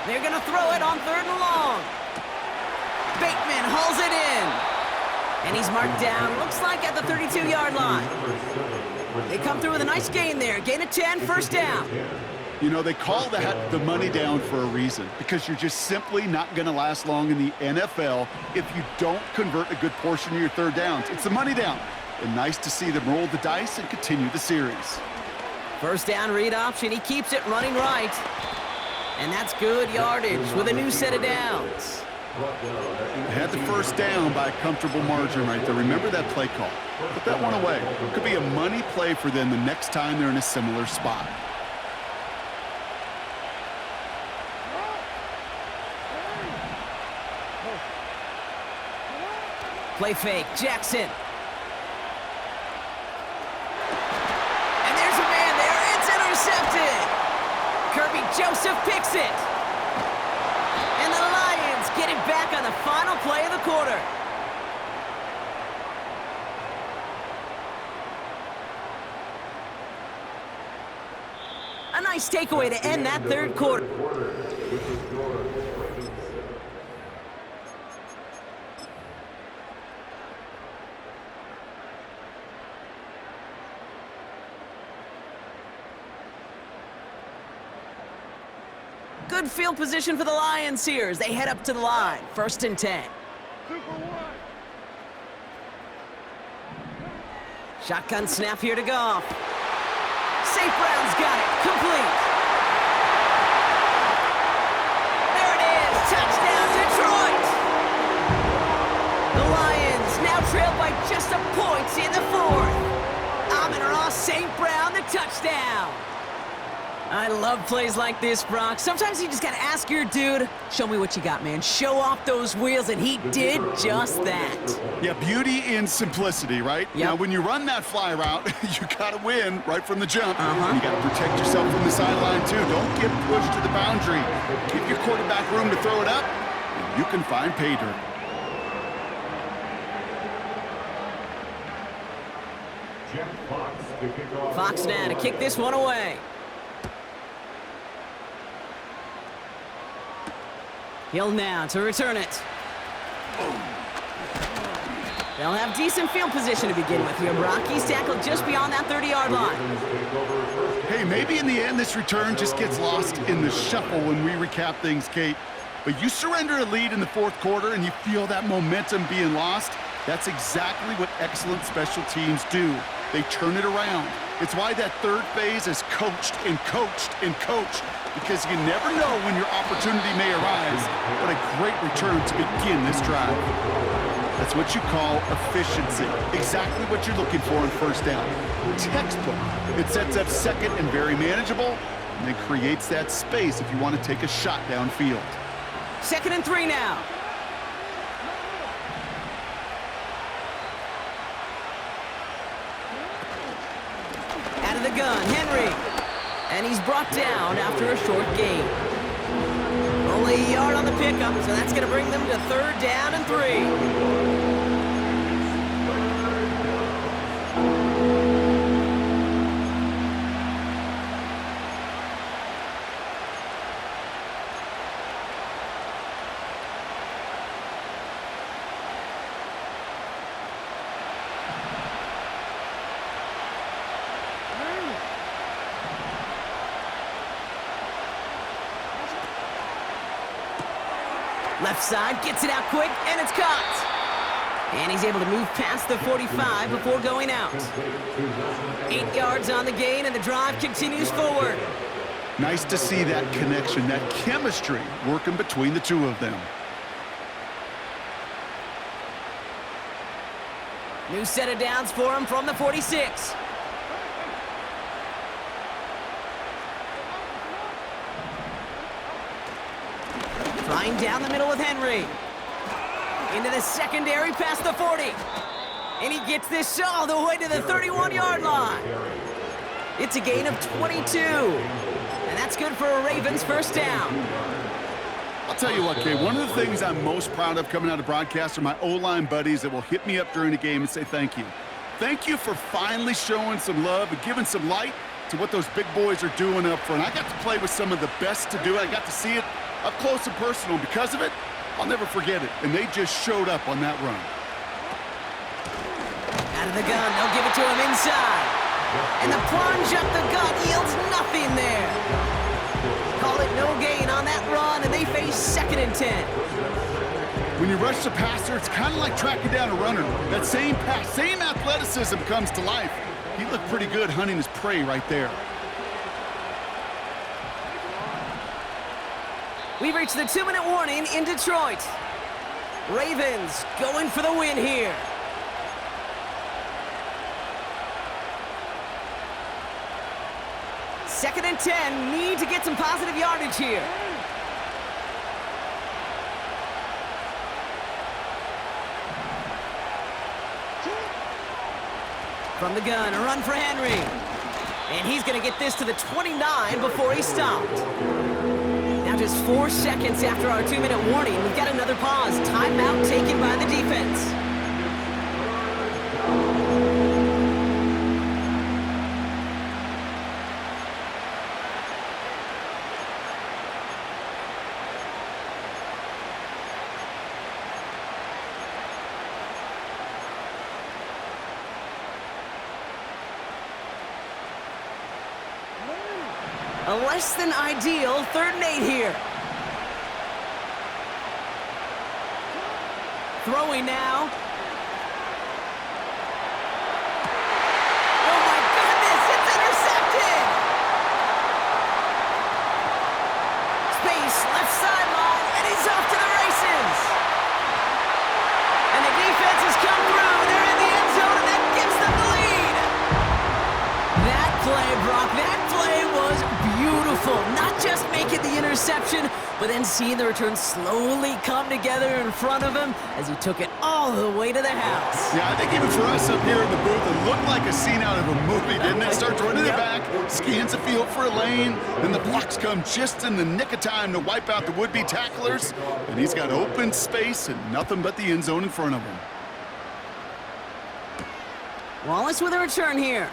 They're going to throw it on 3rd and long. Bateman hauls it in. And he's marked down, looks like at the 32-yard line. They come through with a nice gain there. Gain of 10, 1st down. You know, they call that the money down for a reason, because you're just simply not going to last long in the NFL if you don't convert a good portion of your 3rd downs. It's the money down. And nice to see them roll the dice and continue the series. 1st down read option. He keeps it running right. And that's good yardage with a new set of downs. They had the 1st down by a comfortable margin right there. Remember that play call. Put that one away. It could be a money play for them the next time they're in a similar spot. Play fake, Jackson. And there's a man there. It's intercepted. Kirby Joseph picks it. And the Lions get it back on the final play of the quarter. A nice takeaway to end that 3rd quarter. Good field position for the Lions here as they head up to the line. 1st and 10. Shotgun snap here to Goff. St. Brown's got it. Complete. There it is. Touchdown, Detroit. The Lions now trail by just a point in the 4th. Amon-Ra St. Brown, the touchdown. I love plays like this, Brock. Sometimes you just gotta ask your dude, show me what you got, man. Show off those wheels, and he did just that. Yeah, beauty in simplicity, right? Yep. Now, when you run that fly route, you gotta win right from the jump. Uh-huh. You gotta protect yourself from the sideline, too. Don't get pushed to the boundary. Give your quarterback room to throw it up, and you can find pay dirt. Fox now to kick this one away. Hill now to return it. They'll have decent field position to begin with here, Brock. He's tackled just beyond that 30-yard line. Hey, maybe in the end this return just gets lost in the shuffle when we recap things, Kate. But you surrender a lead in the 4th quarter and you feel that momentum being lost. That's exactly what excellent special teams do. They turn it around. It's why that 3rd phase is coached and coached and coached, because you never know when your opportunity may arise. What a great return to begin this drive. That's what you call efficiency. Exactly what you're looking for in 1st down. Textbook. It sets up 2nd and very manageable, and it creates that space if you want to take a shot downfield. 2nd and 3 now. Out of the gun, Henry. And he's brought down after a short gain. Only a yard on the pickup, so that's going to bring them to 3rd down and 3. Left side, gets it out quick, and it's caught. And he's able to move past the 45 before going out. 8 yards on the gain, and the drive continues forward. Nice to see that connection, that chemistry working between the two of them. New set of downs for him from the 46. Flying down the middle with Henry. Into the secondary past the 40. And he gets this all the way to the 31-yard line. It's a gain of 22. And that's good for a Ravens 1st down. I'll tell you what, Kay, one of the things I'm most proud of coming out of broadcast are my O-line buddies that will hit me up during the game and say thank you. Thank you for finally showing some love and giving some light to what those big boys are doing up front. I got to play with some of the best to do it. I got to see it up close and personal. Because of it, I'll never forget it. And they just showed up on that run. Out of the gun, they'll give it to him inside. And the plunge up the gut yields nothing there. Call it no gain on that run, and they face 2nd and 10. When you rush the passer, it's kind of like tracking down a runner. That same pass, same athleticism comes to life. He looked pretty good hunting his prey right there. We've reached the 2-minute warning in Detroit. Ravens going for the win here. Second and 10, need to get some positive yardage here. From the gun, a run for Henry. And he's going to get this to the 29 before he stopped. Now just 4 seconds after our 2-minute warning, we've got another pause. Timeout taken by the defense. A less than ideal 3rd and 8 here. Throwing now. Oh my goodness, it's intercepted! Space, left sideline, and he's off to the races. And the defense has come through. They're in the end zone, and that gives them the lead. That play, Brock, that play was beautiful. Not just making the interception, but then seeing the return slowly come together in front of him as he took it all the way to the house. Yeah, I think even for us up here in the booth, it looked like a scene out of a movie, didn't it? Starts running it back, scans the field for a lane, then the blocks come just in the nick of time to wipe out the would-be tacklers, and he's got open space and nothing but the end zone in front of him. Wallace with a return here.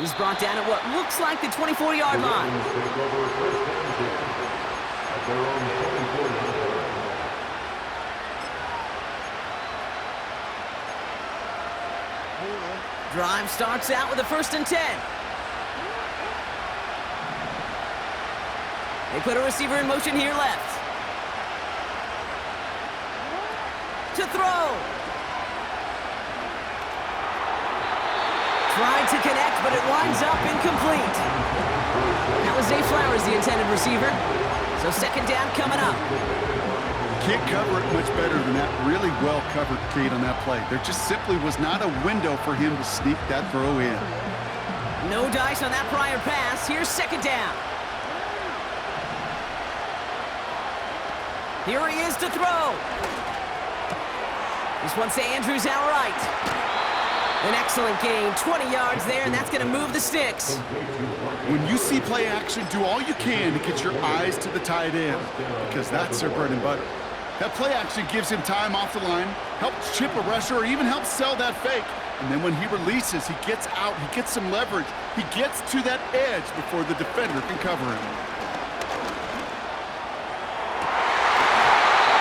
He's brought down at what looks like the 24-yard line. Drive starts out with a 1st and 10. They put a receiver in motion here left. To throw. Tried to connect, but it winds up incomplete. That was Zay Flowers, the intended receiver. So 2nd down coming up. Can't cover it much better than that. Really well covered, Kate, on that play. There just simply was not a window for him to sneak that throw in. No dice on that prior pass. Here's 2nd down. Here he is to throw. This one's to Andrews outright. An excellent gain, 20 yards there, and that's going to move the sticks. When you see play action, do all you can to get your eyes to the tight end, because that's their bread and butter. That play action gives him time off the line, helps chip a rusher, or even helps sell that fake. And then when he releases, he gets out, he gets some leverage. He gets to that edge before the defender can cover him.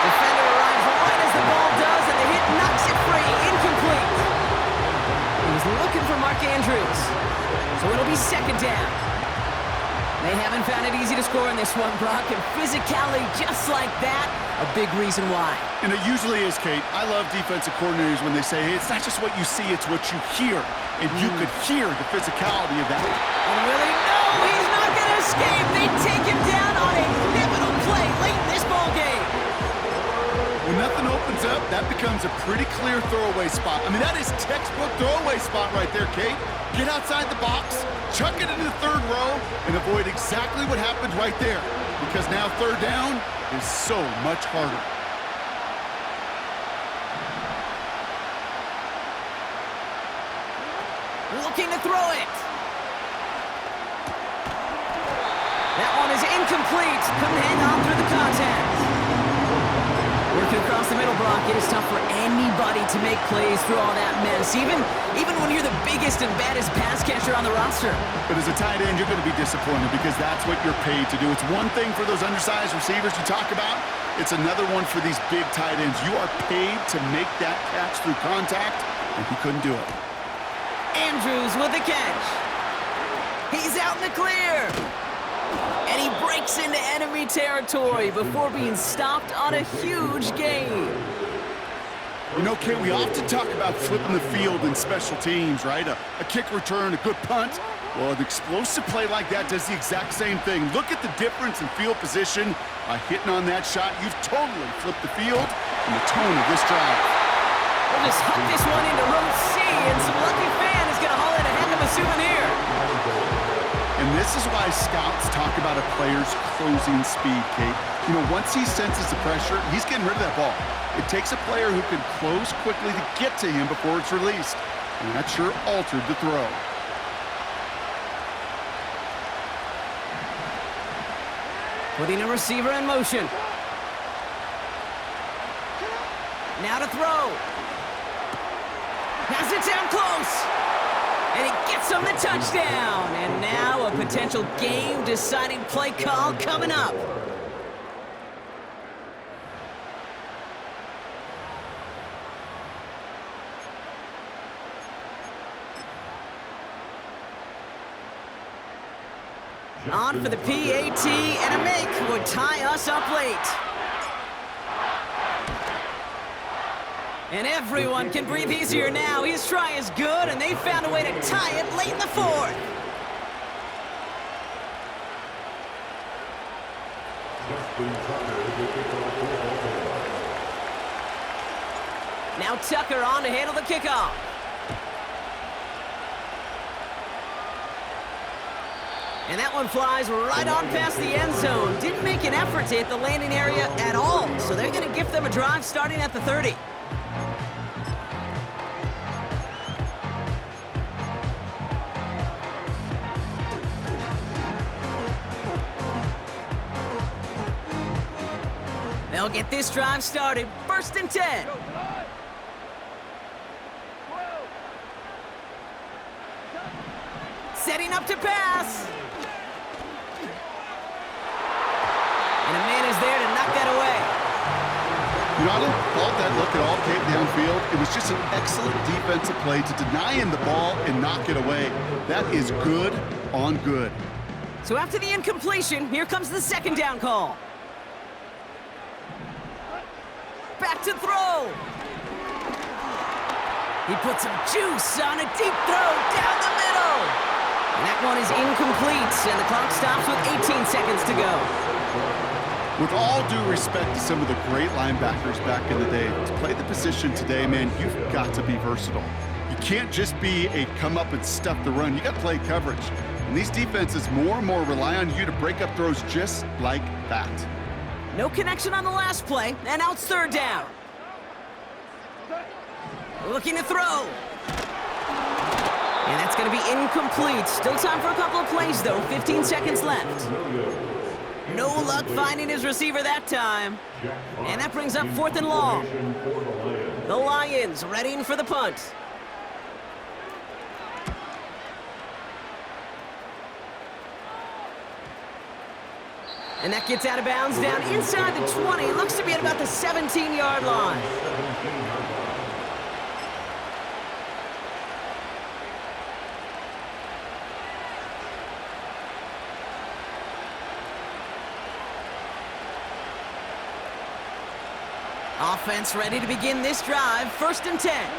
Defender arrives right as the ball does, and the hit knocks it free, incomplete. Looking for Mark Andrews. So it'll be 2nd down. They haven't found it easy to score in this one, Brock, and physicality just like that, a big reason why. And it usually is, Kate. I love defensive coordinators when they say, hey, it's not just what you see, it's what you hear. And you could hear the physicality of that. And really, no, he's not going to escape. They take him down on a pivotal play late in this ball game. When nothing opens up, that becomes a pretty clear throwaway spot. I mean, that is textbook throwaway spot right there, Kate. Get outside the box, chuck it into the 3rd row, and avoid exactly what happened right there. Because now 3rd down is so much harder. Looking to throw it. That one is incomplete. Couldn't hang on through the contact. Working across the middle, Brock, it is tough for anybody to make plays through all that mess, even when you're the biggest and baddest pass catcher on the roster. But as a tight end, you're going to be disappointed because that's what you're paid to do. It's one thing for those undersized receivers you talk about. It's another one for these big tight ends. You are paid to make that catch through contact, and he couldn't do it. Andrews with the catch. He's out in the clear. And he breaks into enemy territory before being stopped on a huge gain. You know, Kate, we often talk about flipping the field in special teams, right? A kick return, a good punt. Well, an explosive play like that does the exact same thing. Look at the difference in field position. By hitting on that shot, you've totally flipped the field and the tone of this drive. We'll just hook this one into row C, and some lucky fan is going to haul in a heck of a souvenir. And this is why scouts talk about a player's closing speed, Kate. You know, once he senses the pressure, he's getting rid of that ball. It takes a player who can close quickly to get to him before it's released. And that sure altered the throw. Putting a receiver in motion. Now to throw. Has it down close. And he gets him the touchdown. And now a potential game-deciding play call coming up. On for the PAT, and a make would tie us up late. And everyone can breathe easier now. His try is good, and they found a way to tie it late in the fourth. Now Tucker on to handle the kickoff. And that one flies right on past the end zone. Didn't make an effort to hit the landing area at all, so they're going to gift them a drive starting at the 30. They'll get this drive started. 1st and 10. Setting up to pass. And a man is there to knock that away. You know, I didn't fault that look at all, Kate, downfield. It was just an excellent defensive play to deny him the ball and knock it away. That is good on good. So after the incompletion, here comes the 2nd down call. Back to throw. He put some juice on a deep throw down the middle. And that one is incomplete, and the clock stops with 18 seconds to go. With all due respect to some of the great linebackers back in the day, to play the position today, man, you've got to be versatile. You can't just be a come up and stuff the run. You got to play coverage. And these defenses more and more rely on you to break up throws just like that. No connection on the last play, and now it's 3rd down. Looking to throw. And that's going to be incomplete. Still time for a couple of plays, though. 15 seconds left. No luck finding his receiver that time. And that brings up 4th and long. The Lions readying for the punt. And that gets out of bounds down inside the 20. Looks to be at about the 17-yard line. Offense ready to begin this drive. 1st and 10.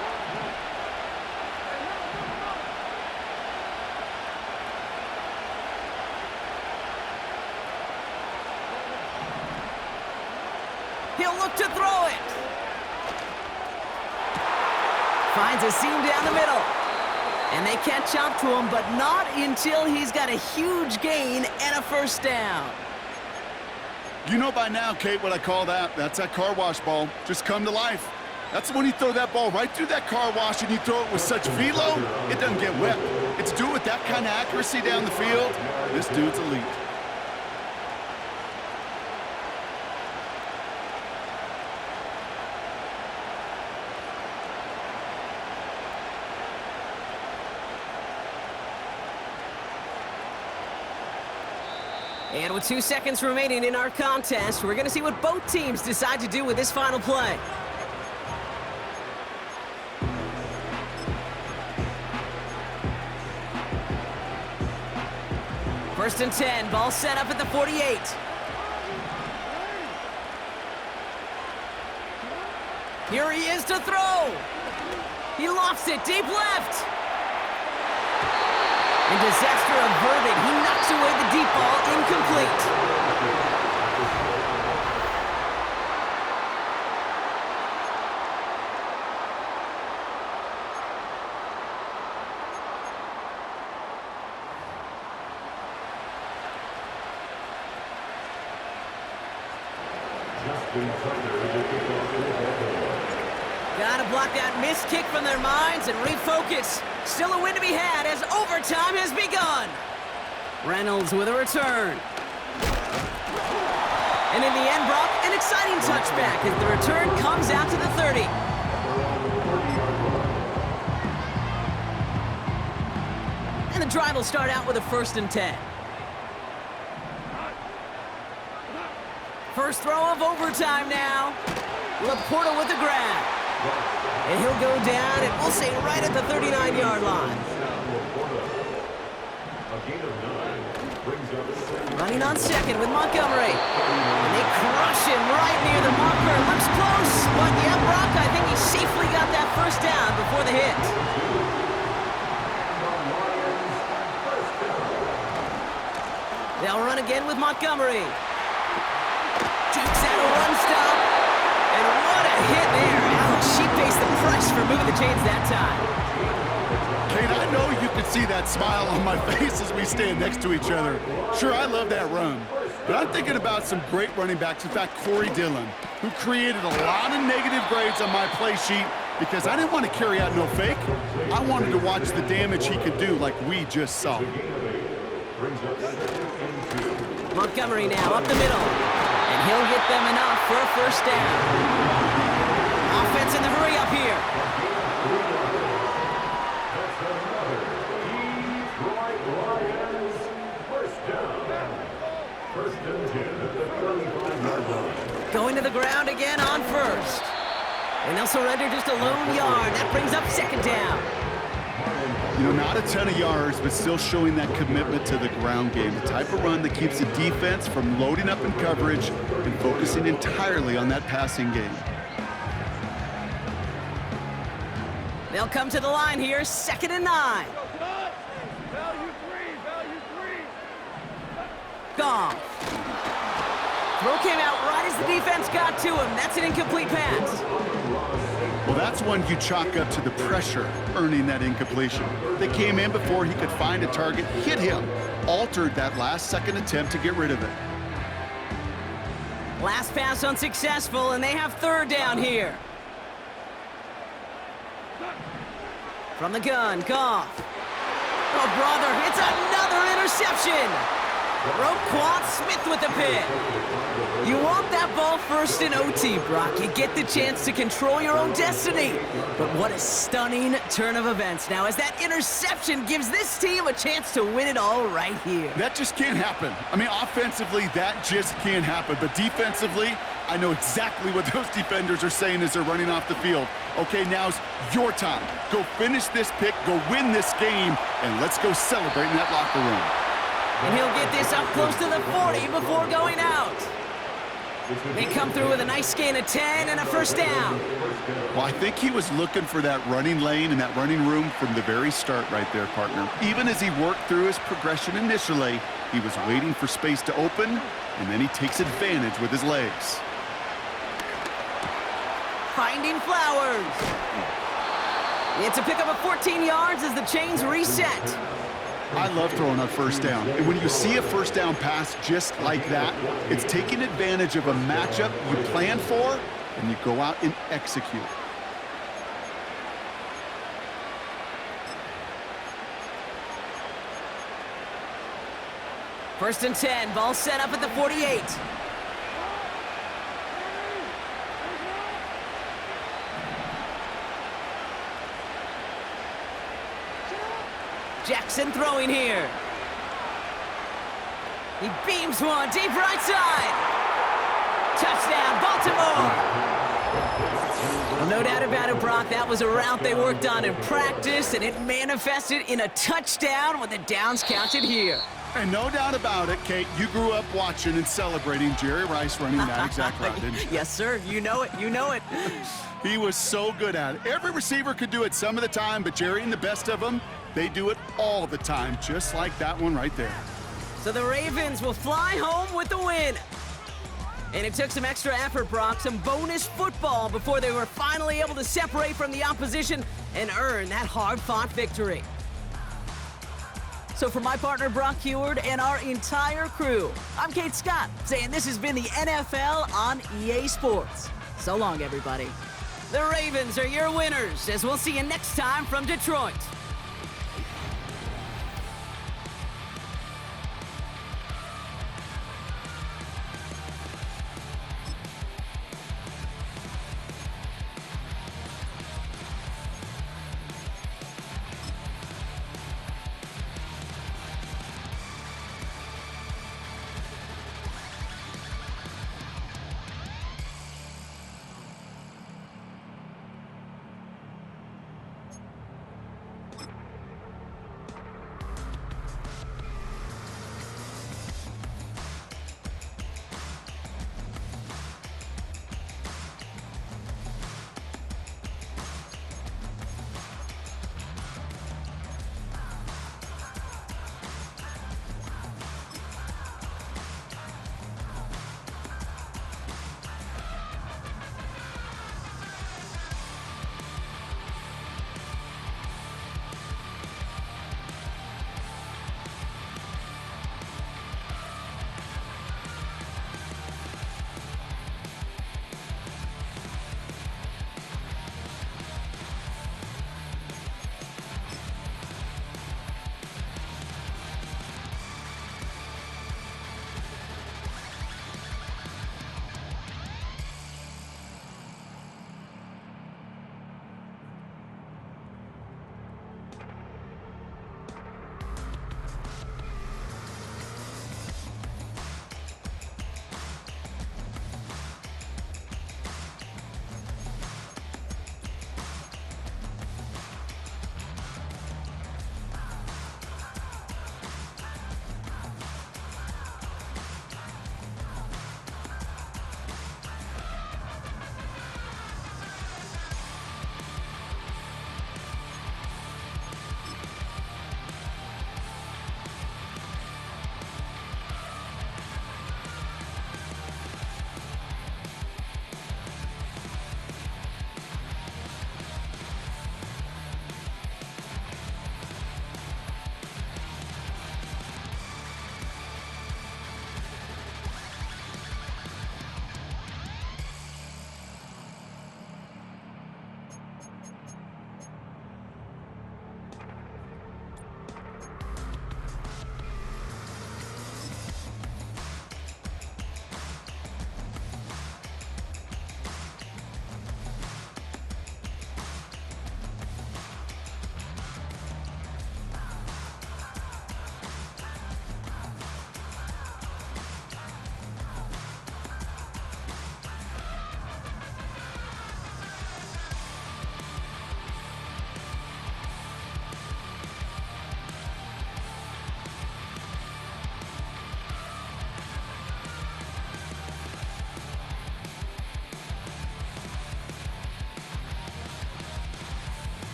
He'll look to throw it. Finds a seam down the middle. And they catch up to him, but not until he's got a huge gain and a 1st down. You know by now, Kate, what I call that. That's that car wash ball. Just come to life. That's when you throw that ball right through that car wash and you throw it with such velo, it doesn't get whipped. It's do it with that kind of accuracy down the field. This dude's elite. And with 2 seconds remaining in our contest, we're going to see what both teams decide to do with this final play. First and 10, ball set up at the 48. Here he is to throw. He lofts it deep left. And disaster averted. He knocks away the deep ball, incomplete. Gotta block that missed kick from their minds and refocus. Still a win to be had as overtime has begun. Reynolds with a return. And in the end, Brock, an exciting touchback as the return comes out to the 30. And the drive will start out with a first and 10. First throw of overtime now. Laporta with the grab. And he'll go down, and we'll say right at the 39-yard line. Running on second with Montgomery. And they crush him right near the marker. Looks close, but yeah, Brock, I think he safely got that first down before the hit. They'll run again with Montgomery. Takes out a run stop. And what a hit there. Ouch, she faced the press for moving the chains that time. Kate, I know you can see that smile on my face as we stand next to each other. Sure, I love that run. But I'm thinking about some great running backs. In fact, Corey Dillon, who created a lot of negative grades on my play sheet because I didn't want to carry out no fake. I wanted to watch the damage he could do like we just saw. Montgomery now up the middle. And he'll get them enough for a first down. Offense in the hurry up here. Going to the ground again on first. And they'll surrender just a lone yard. That brings up second down. You know, not a ton of yards, but still showing that commitment to the ground game. The type of run that keeps the defense from loading up in coverage and focusing entirely on that passing game. They'll come to the line here, 2nd and 9. Goff. Throw came out right as the defense got to him. That's an incomplete pass. Well, that's one you chalk up to the pressure earning that incompletion. They came in before he could find a target, hit him, altered that last-second attempt to get rid of it. Last pass unsuccessful, and they have third down here. From the gun, Goff. Oh, brother, it's another interception. Roquan Smith with the pick. You want that ball first in OT, Brock. You get the chance to control your own destiny. But what a stunning turn of events now as that interception gives this team a chance to win it all right here. That just can't happen. I mean, offensively, that just can't happen. But defensively, I know exactly what those defenders are saying as they're running off the field. Okay, now's your time. Go finish this pick, go win this game, and let's go celebrate in that locker room. And he'll get this up close to the 40 before going out. They come through with a nice gain of 10 and a first down. Well, I think he was looking for that running lane and that running room from the very start right there, partner. Even as he worked through his progression initially, he was waiting for space to open, and then he takes advantage with his legs. Finding Flowers. It's a pickup of 14 yards as the chains reset. I love throwing on first down. And when you see a first down pass just like that, it's taking advantage of a matchup you plan for, and you go out and execute. First and 10, ball set up at the 48. Jackson throwing here. He beams one deep right side. Touchdown, Baltimore. Well, no doubt about it, Brock. That was a route they worked on in practice, and it manifested in a touchdown when the downs counted here. And no doubt about it, Kate, you grew up watching and celebrating Jerry Rice running that exact route, didn't you? Yes, sir. You know it. You know it. He was so good at it. Every receiver could do it some of the time, but Jerry and the best of them, they do it all the time, just like that one right there. So the Ravens will fly home with the win. And it took some extra effort, Brock, some bonus football before they were finally able to separate from the opposition and earn that hard-fought victory. So for my partner, Brock Heward, and our entire crew, I'm Kate Scott, saying this has been the NFL on EA Sports. So long, everybody. The Ravens are your winners, as we'll see you next time from Detroit.